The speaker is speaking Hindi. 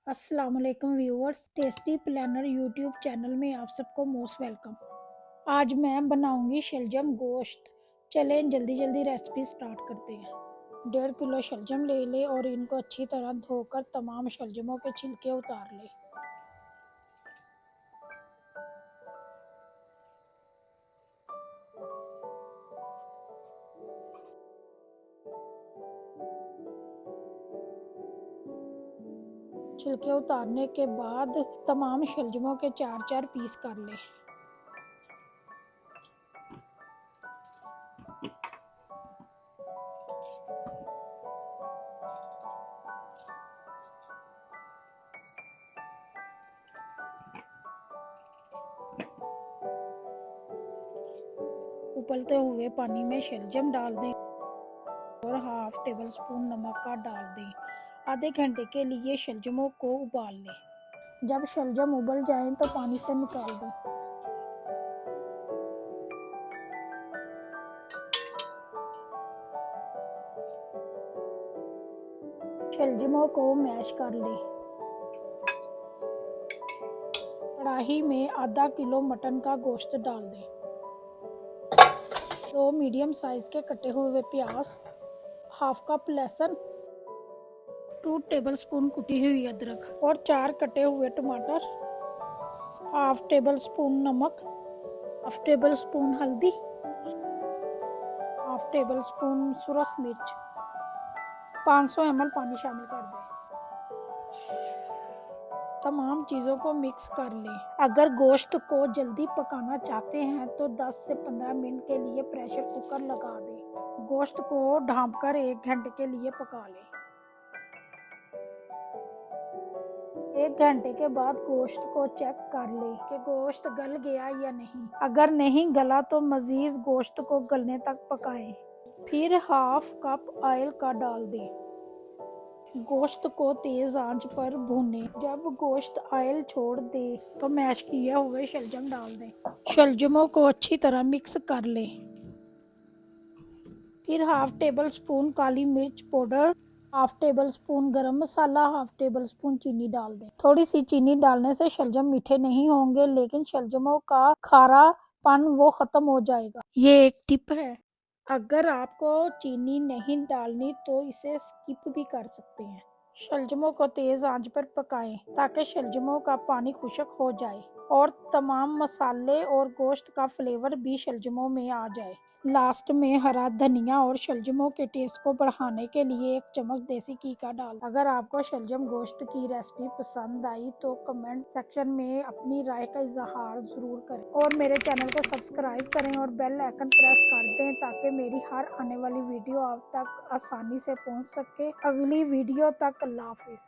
अस्सलाम वालेकुम viewers, tasty planner YouTube channel में आप सबको मोस्ट वेलकम। आज मैं बनाऊंगी शलजम गोश्त। चलें जल्दी जल्दी रेसिपी स्टार्ट करते हैं। 1.5 किलो शलजम ले लें और इनको अच्छी तरह धोकर तमाम शलजमों के छिलके उतार लें। छिलके उतारने के बाद तमाम शलजमों के 4-4 पीस कर लें। उबलते हुए पानी में शलजम डाल दें और हाफ टेबल स्पून नमक का डाल दें। आधे घंटे के लिए शलजमों को उबाल लें। जब शलजम उबल जाएं तो पानी से निकाल दें। शलजमों को मैश कर लें। कढ़ाई में आधा किलो मटन का गोश्त डाल दें। 2 मीडियम साइज के कटे हुए प्याज, हाफ कप लहसुन, 2 टेबलस्पून कुटी हुई अदरक और 4 कटे हुए टमाटर, हाफ टेबल स्पून नमक, हाफ टेबल स्पून हल्दी, हाफ टेबल स्पून सुरख मिर्च, 500 ml पानी शामिल कर दें। तमाम चीज़ों को मिक्स कर लें। अगर गोश्त को जल्दी पकाना चाहते हैं तो 10 से 15 मिनट के लिए प्रेशर कुकर लगा दें। गोश्त को ढाँपकर 1 घंटे के लिए पका लें। 1 घंटे के बाद गोश्त को चेक कर लें कि गोश्त गल गया या नहीं। अगर नहीं गला तो मज़ीद गोश्त को गलने तक पकाएं। फिर हाफ कप ऑयल का डाल दें। गोश्त को तेज आंच पर भूनें। जब गोश्त ऑयल छोड़ दे तो मैश किए हुए शलजम डाल दें। शलजमों को अच्छी तरह मिक्स कर लें। फिर हाफ टेबल स्पून काली मिर्च पाउडर, हाफ टेबल स्पून गरम मसाला, हाफ टेबल स्पून चीनी डाल दें। थोड़ी सी चीनी डालने से शलजम मीठे नहीं होंगे, लेकिन शलजमों का खारापन वो खत्म हो जाएगा। ये एक टिप है। अगर आपको चीनी नहीं डालनी तो इसे स्किप भी कर सकते हैं। शलजमों को तेज आंच पर पकाएं ताकि शलजमों का पानी खुश्क हो जाए और तमाम मसाले और गोश्त का फ्लेवर भी शलजमों में आ जाए। लास्ट में हरा धनिया और शलजमों के टेस्ट को बढ़ाने के लिए 1 चम्मच देसी घी का डाल। अगर आपको शलजम गोश्त की रेसिपी पसंद आई तो कमेंट सेक्शन में अपनी राय का इजहार जरूर करें और मेरे चैनल को सब्सक्राइब करें और बेल आइकन प्रेस कर दें ताकि मेरी हर आने वाली वीडियो आप तक आसानी से पहुंच सके। अगली वीडियो तक अल्लाह हाफिज।